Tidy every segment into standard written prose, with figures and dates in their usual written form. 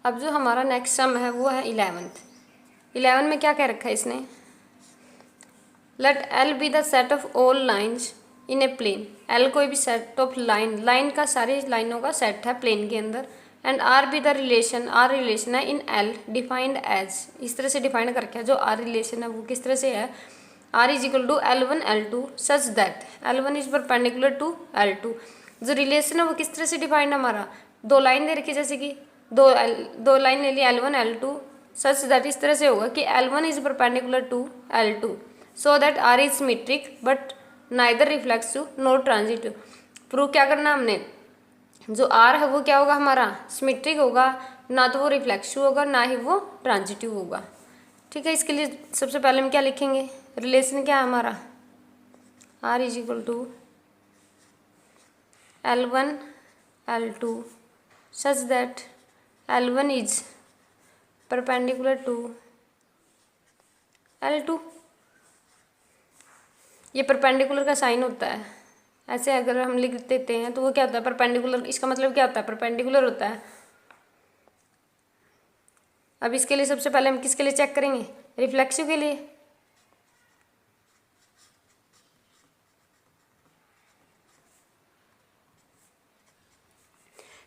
अब जो हमारा नेक्स्ट सम है वो है 11th। 11 में क्या कह रखा है इसने, let L be the set of all lines in a plane. L कोई भी सेट ऑफ लाइन का सारी लाइनों का सेट है प्लेन के अंदर। And R be the relation, R relation है इन एल डिफाइंड एज, इस तरह से डिफाइंड करके जो आर रिलेशन है वो किस तरह से है, R is equal to L1 L2 such that L1 is perpendicular to L2। जो रिलेशन है वो किस तरह से डिफाइंड है हमारा, दो लाइन दे रखी जैसे कि दो लाइन ले ली L1 L2 सच दैट इस तरह से होगा कि L1 is perpendicular to L2 so that R is symmetric but neither reflexive nor transitive. Prove क्या करना हमने, जो आर है वो क्या होगा हमारा सिमेट्रिक होगा, ना तो वो रिफ्लेक्सिव होगा ना ही वो ट्रांजिटिव होगा। ठीक है, इसके लिए सबसे पहले हम क्या लिखेंगे, रिलेशन क्या है हमारा, R is equal to L1 L2 such that L1 is perpendicular to L2। ये परपेंडिकुलर का साइन होता है, ऐसे अगर हम लिख देते हैं तो वो क्या होता है परपेंडिकुलर, इसका मतलब क्या होता है परपेंडिकुलर होता है। अब इसके लिए सबसे पहले हम किसके लिए चेक करेंगे, रिफ्लेक्सिव के लिए।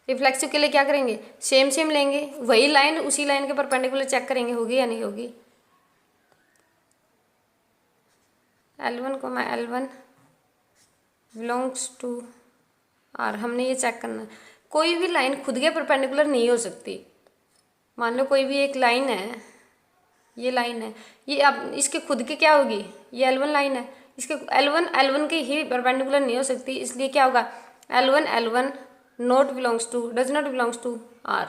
रिफ्लेक्सिव के लिए क्या करेंगे, सेम लेंगे, वही लाइन उसी लाइन के परपेंडिकुलर चेक करेंगे होगी या नहीं होगी। L1 को मैं L1 बिलोंग्स टू R, हमने ये चेक करना है। कोई भी लाइन खुद के परपेंडिकुलर नहीं हो सकती। मान लो कोई भी एक लाइन है, ये लाइन है, ये अब इसके खुद के क्या होगी, ये L1 लाइन है, इसके L1 के ही परपेंडिकुलर नहीं हो सकती, इसलिए क्या होगा L1 not belongs to, does not belongs to R।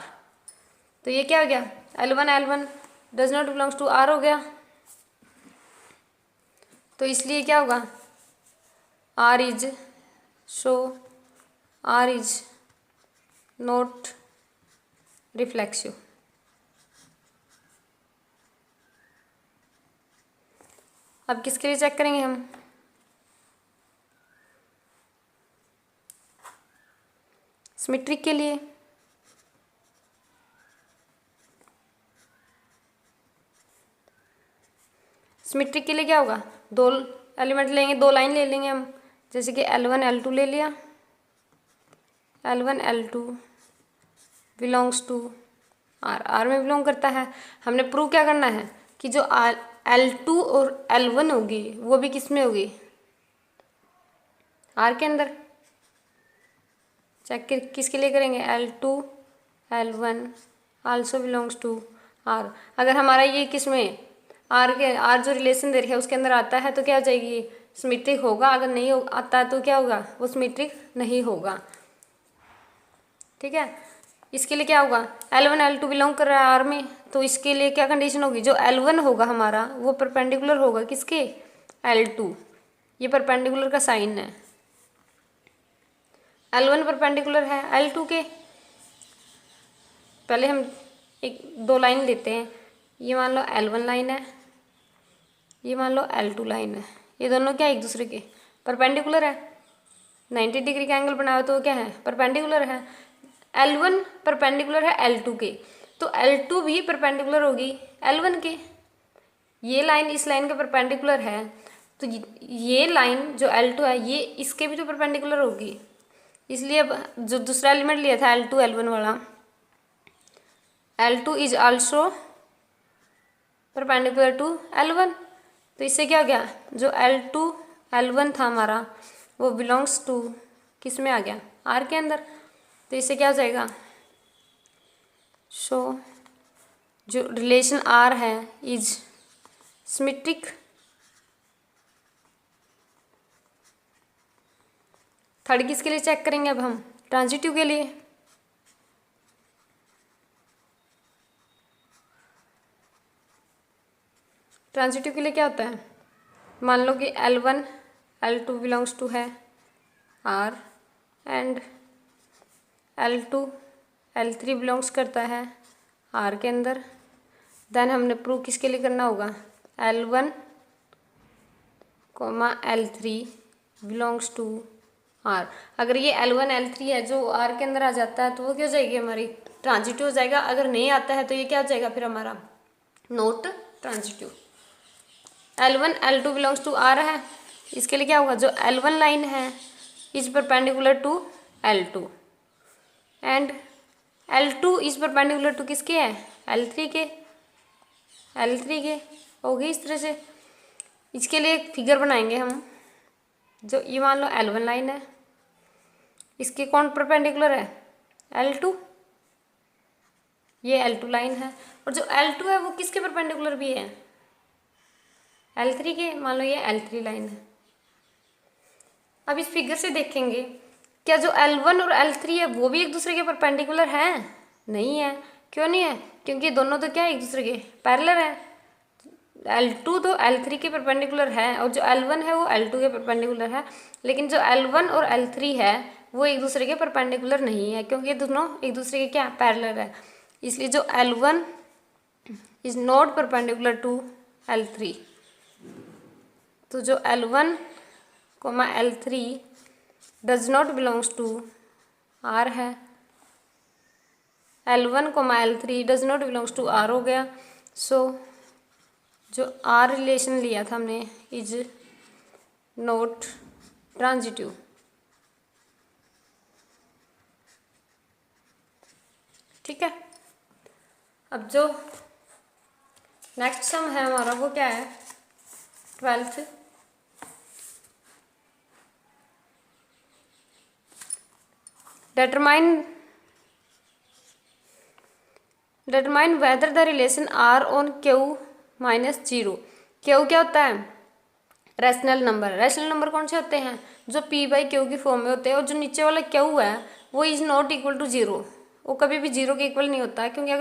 तो ये क्या हो गया L1 does not belongs to R हो गया। तो इसलिए क्या होगा R इज नॉट रिफ्लेक्सिव। अब किसके लिए चेक करेंगे हम, सिमेट्रिक के लिए। सिमेट्रिक के लिए क्या होगा, दो एलिमेंट लेंगे, दो लाइन ले लेंगे हम, जैसे कि L1 L2 ले लिया, L1 L2 belongs to R, R में बिलोंग करता है। हमने प्रूव क्या करना है कि जो L2 और L1 होगी वो भी किस में होगी, R के अंदर। चेक किसके लिए करेंगे, L2 L1 also belongs to R। अगर हमारा ये किस में R जो रिलेशन दे रखा है उसके अंदर आता है तो क्या हो जाएगी, सिमेट्रिक होगा। अगर नहीं आता है तो क्या होगा, वो सिमेट्रिक नहीं होगा। ठीक है, इसके लिए क्या होगा L1 L2 बिलोंग कर रहा है R में, तो इसके लिए क्या कंडीशन होगी, जो L1 होगा हमारा वो परपेंडिकुलर होगा किसके, L2। ये परपेंडिकुलर का साइन है, L1 परपेंडिकुलर है L2 के। पहले हम एक दो लाइन लेते हैं, ये मान लो L1 लाइन है, ये मान लो L2 लाइन है, ये दोनों क्या एक दूसरे के परपेंडिकुलर है, 90 डिग्री का एंगल बनाया तो क्या है परपेंडिकुलर है। L1 परपेंडिकुलर है L2 के, तो L2 भी परपेंडिकुलर होगी L1 के। ये लाइन इस लाइन के परपेंडिकुलर है, तो ये लाइन जो L2 है ये इसके भी तो परपेंडिकुलर होगी। इसलिए अब जो दूसरा एलिमेंट लिया था L2 L1 वाला, L2 is also perpendicular to L1। तो इससे क्या हो गया, जो L2 L1 था हमारा वो बिलोंग्स टू किस में आ गया, R के अंदर। तो इससे क्या हो जाएगा, जो रिलेशन R है इज सिमेट्रिक। थर्ड किसके लिए चेक करेंगे अब हम, ट्रांजिटिव के लिए। ट्रांजिटिव के लिए क्या होता है, मान लो कि L1 L2 बिलोंग्स टू है R and L2 L3 belongs करता है R के अंदर। देन हमने प्रूव किसके लिए करना होगा, L1 L3 belongs to are. अगर ये L1 L3 है जो आर के अंदर आ जाता है तो वो क्या हो जाएगी हमारी ट्रांजिटिव हो जाएगा। अगर नहीं आता है तो ये क्या हो जाएगा फिर हमारा not transitive. L1 L2 belongs to R है, इसके लिए क्या होगा जो L1 लाइन है is perpendicular to L2 and L2 is perpendicular to किसके है L3 के, L3 के होगी इस तरह से। इसके लिए एक फिगर बनाएंगे हम, जो ये मान लो L1 लाइन है, इसके कौन परपेंडिकुलर है L2, ये L2 लाइन है, और जो L2 है वो किसके परपेंडिकुलर भी है L3 के, मान लो ये L3 लाइन है। अब इस फिगर से देखेंगे क्या जो L1 और L3 है वो भी एक दूसरे के परपेंडिकुलर हैं, नहीं है। क्यों नहीं है, क्योंकि दोनों तो क्या है एक दूसरे के पैरेलल है। L2 तो L3 के परपेंडिकुलर है और जो L1 है वो L2 के परपेंडिकुलर है, लेकिन जो L1 और L3 है वो एक दूसरे के परपेंडिकुलर नहीं है, क्योंकि ये दोनों एक दूसरे के क्या पैरेलल है। इसलिए जो L1 is not perpendicular to L3, तो जो L1 comma L3 does not belongs to R है, L1 comma L3 does not belongs to R हो गया। सो जो आर रिलेशन लिया था हमने इज नॉट ट्रांजिटिव। ठीक है, अब जो नेक्स्ट सम है हमारा वो क्या है 12th। determine whether the relation R on Q minus 0। Q क्या होता है रैशनल नंबर। रैशनल नंबर कौन से होते हैं जो P बाई Q की फॉर्म में होते हैं, और जो नीचे वाला Q है वो इज नॉट इक्वल टू 0, वो कभी भी 0 के इक्वल नहीं होता है, क्योंकि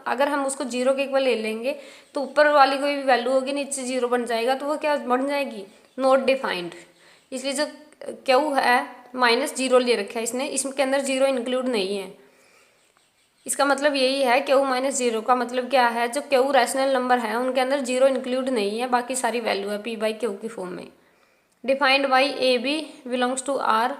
अगर हम उसको 0 के इक्वल ले लेंगे तो ऊपर वाली कोई भी वैल्यू होगी नीचे 0 बन जाएगा, तो वो क्या बन जाएगी नॉट डिफाइंड। इसलिए जो Q है माइनस 0 ले रखा है इसने, इसके अंदर 0 इंक्लूड नहीं है। इसका मतलब यही है Q माइनस 0 का मतलब क्या है, जो Q रैशनल नंबर है उनके अंदर 0 इंक्लूड नहीं है, बाकी सारी वैल्यू है P बाई Q की फॉर्म में। Defined by a b belongs to R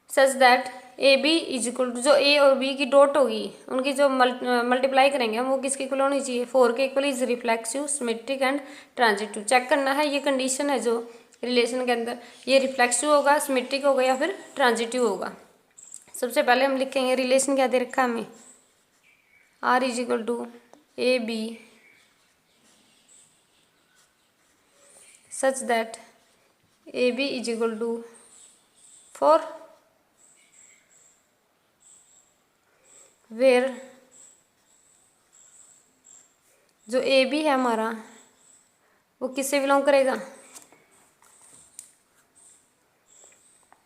such that a b is equal to, जो ए और बी की डॉट होगी उनकी जो मल्टीप्लाई करेंगे हम वो किसके इक्वल होनी चाहिए 4 के equal is reflexive symmetric and transitive. Check करना है ये कंडीशन है जो रिलेशन के अंदर ये रिफ्लेक्सिव होगा सिमेट्रिक होगा या फिर ट्रांजिटिव होगा। सबसे पहले हम लिखेंगे रिलेशन क्या दे रखा है हमें R is equal to a b such that a b is equal to 4 where जो ए बी है हमारा वो किससे बिलोंग करेगा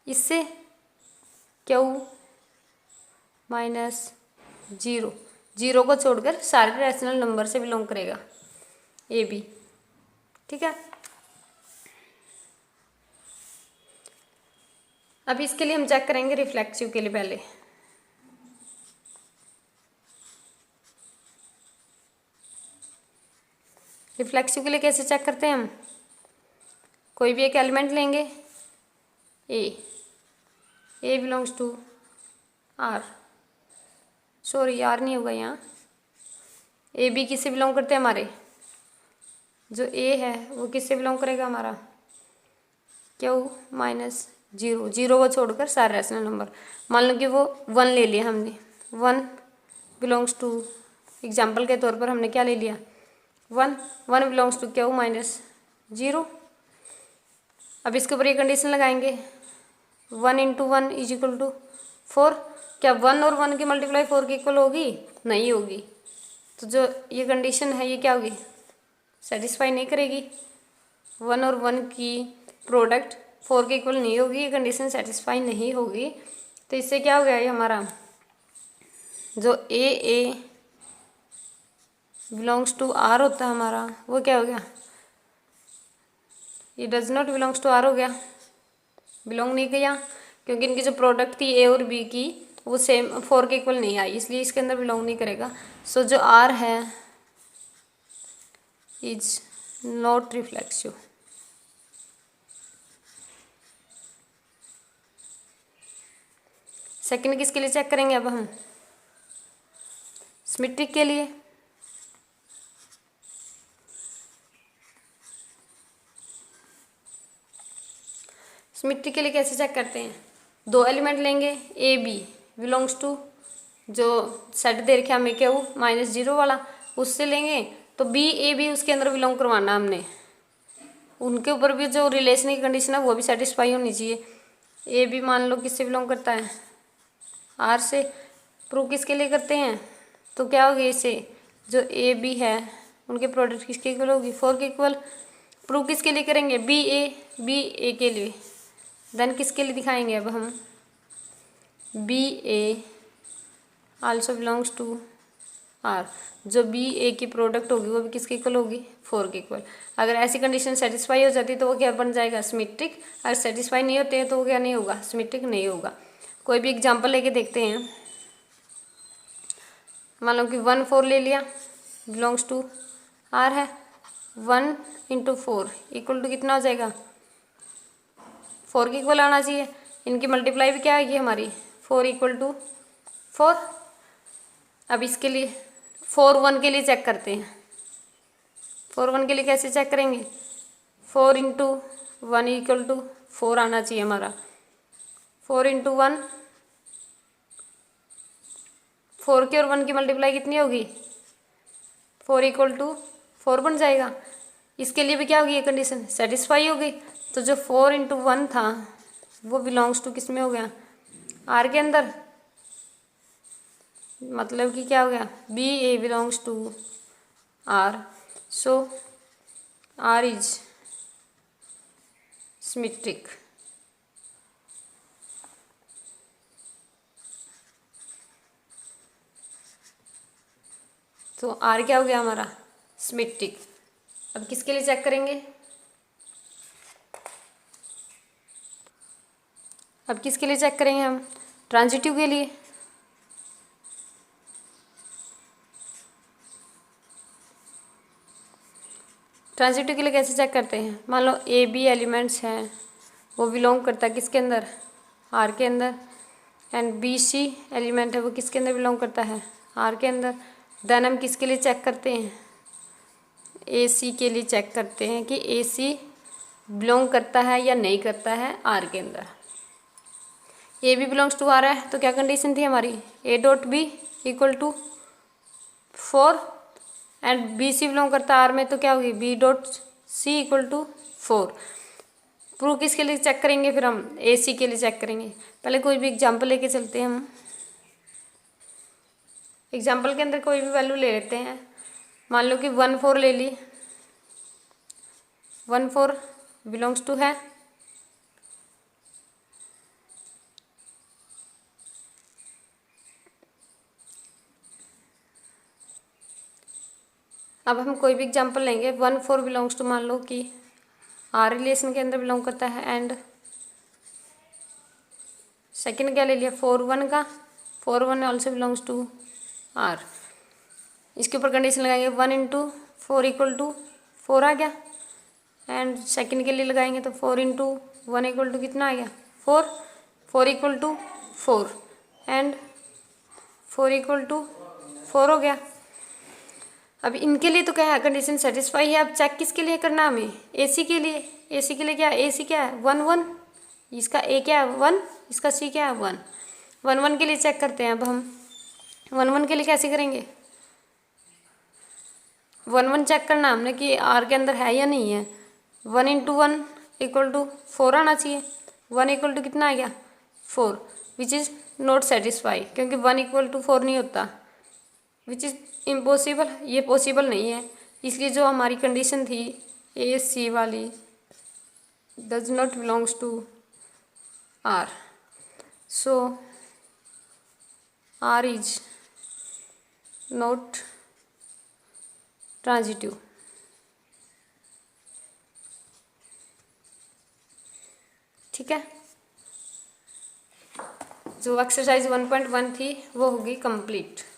इससे Q माइनस 0, 0 को छोड़कर सारे रैशनल नंबर से बिलोंग करेगा ए बी। ठीक है, अब इसके लिए हम चेक करेंगे रिफ्लेक्सिव के लिए। पहले रिफ्लेक्सिव के लिए कैसे चेक करते हैं हम, कोई भी एक एलिमेंट लेंगे A belongs to R, sorry R नहीं होगा यहाँ, ए बी किससे बिलोंग करते हैं हमारे, जो ए है वो किससे बिलोंग करेगा हमारा Q माइनस 0, 0 को छोड़कर सारे रैशनल नंबर। मान लो कि वो 1 ले लिया हमने, 1 बिलोंग्स टू, एग्जाम्पल के तौर पर हमने क्या ले लिया 1 बिलोंग्स टू Q माइनस 0। अब इसके ऊपर ये कंडीशन लगाएंगे 1 इंटू 1 इज इक्वल टू 4। क्या 1 और 1 की मल्टीप्लाई 4 के इक्वल होगी, नहीं होगी, तो जो ये कंडीशन है ये क्या होगी सेटिस्फाई नहीं करेगी। 1 और 1 की प्रोडक्ट 4 के इक्वल नहीं होगी, ये कंडीशन सेटिस्फाई नहीं होगी। तो इससे क्या हो गया ये हमारा जो ए बिलोंग्स टू आर होता है हमारा वो क्या हो गया, ये does not belongs to R हो गया, बिलोंग नहीं किया, क्योंकि इनकी जो प्रोडक्ट थी ए और बी की वो सेम 4 के इक्वल नहीं आई, इसलिए इसके अंदर बिलोंग नहीं करेगा। सो जो आर है इज नॉट रिफ्लेक्सिव। सेकंड किसके लिए चेक करेंगे अब हम? सिमेट्रिक के लिए। सिमेट्रिक के लिए कैसे चेक करते हैं? दो एलिमेंट लेंगे, ए बी बिलोंग्स टू जो सेट दे रखा हमें क्या वो -0 वाला, उससे लेंगे तो बी ए बी उसके अंदर बिलोंग करवाना हमने। उनके ऊपर भी जो रिलेशन की कंडीशन है वो भी सेटिस्फाई होनी चाहिए। ए बी मान लो किससे बिलोंग करता है? आर से। प्रूव किसके लिए करते हैं? तो क्या होगी इससे, जो ए बी है उनके प्रोडक्ट किसके इक्वल होगी? 4 के इक्वल। प्रूव किसके लिए करेंगे? बी ए के लिए। देन किसके लिए दिखाएंगे अब हम? B a also belongs to R. जो बी ए की प्रोडक्ट होगी वो भी किसके इक्वल होगी? 4 के इक्वल। अगर ऐसी कंडीशन सेटिस्फाई हो जाती तो वो क्या बन जाएगा? सिमेट्रिक। अगर सेटिस्फाई नहीं होते हैं तो वो क्या नहीं होगा? सिमेट्रिक नहीं होगा। कोई भी एग्जांपल लेके देखते हैं। मान लो कि 1 4 ले लिया, बिलोंग्स टू आर है। 1 × 4 इक्वल टू कितना हो जाएगा? 4 के इक्वल आना चाहिए। इनकी मल्टीप्लाई भी क्या आएगी हमारी? 4 = 4। अब इसके लिए 4 1 के लिए चेक करते हैं। 4 1 के लिए कैसे चेक करेंगे? 4 × 1 = 4 आना चाहिए हमारा। 4 × 1, 4 की और 1 की मल्टीप्लाई कितनी होगी? 4 = 4 बन जाएगा। इसके लिए भी क्या होगी? ये कंडीशन सेटिस्फाई हो गई। तो जो 4 × 1 था वो बिलोंग्स टू किस में हो गया? आर के अंदर। मतलब कि क्या हो गया? B a belongs to R, so R is symmetric. तो आर क्या हो गया हमारा? सिमेट्रिक। अब किसके लिए चेक करेंगे? अब किसके लिए चेक करेंगे हम? ट्रांजिटिव के लिए। ट्रांजिटिव के लिए कैसे चेक करते हैं? मान लो ए बी एलिमेंट्स हैं, वो बिलोंग करता है किसके अंदर? आर के अंदर। एंड बी सी एलिमेंट है वो किसके अंदर बिलोंग करता है? आर के अंदर। देन हम किसके लिए चेक करते हैं? ए सी के लिए चेक करते हैं कि ए सी बिलोंग करता है या नहीं करता है आर के अंदर। A b belongs to R है तो क्या कंडीशन थी हमारी? A dot b = 4 and b c belong करता है आर में तो क्या होगी? B dot C = 4। प्रूव किसके लिए चेक करेंगे फिर हम? ए सी के लिए चेक करेंगे। पहले कोई भी एग्जाम्पल लेके चलते हैं हम। एग्जाम्पल के अंदर कोई भी वैल्यू ले लेते हैं। मान लो कि 1 4 ले ली। 1 4 बिलोंग्स टू है अब हम कोई भी एग्जांपल लेंगे। 1 4 बिलोंग्स टू मान लो कि आर रिलेशन के अंदर बिलोंग करता है। एंड सेकंड क्या ले लिया? 4 1 का। 4 1 ऑल्सो बिलोंग्स टू आर। इसके ऊपर कंडीशन लगाएंगे 1 × 4 = 4 आ गया। एंड सेकंड के लिए लगाएंगे तो 4 × 1 = कितना आ गया? 4। 4 = 4 एंड 4 = 4 हो गया। अब इनके लिए तो क्या है? कंडीशन सेटिस्फाई है। अब चेक किसके लिए करना हमें? एसी के लिए। एसी के लिए क्या? एसी क्या है? 1 1। इसका ए क्या है? 1। इसका सी क्या है? 1 1 1 के लिए चेक करते हैं। अब हम 1 1 के लिए कैसे करेंगे? 1 1 चेक करना हमने कि आर के अंदर है या नहीं है। 1 × 1 = 4 आना चाहिए। 1 = कितना आ गया? 4 विच इज़ नॉट सेटिस्फाई क्योंकि 1 = 4 नहीं होता। विच इज़ इम्पॉसिबल, ये पॉसिबल नहीं है। इसलिए जो हमारी कंडीशन थी ए सी वाली does not belongs to R, so R is not transitive. ठीक है, जो एक्सरसाइज 1.1 थी वो होगी कंप्लीट।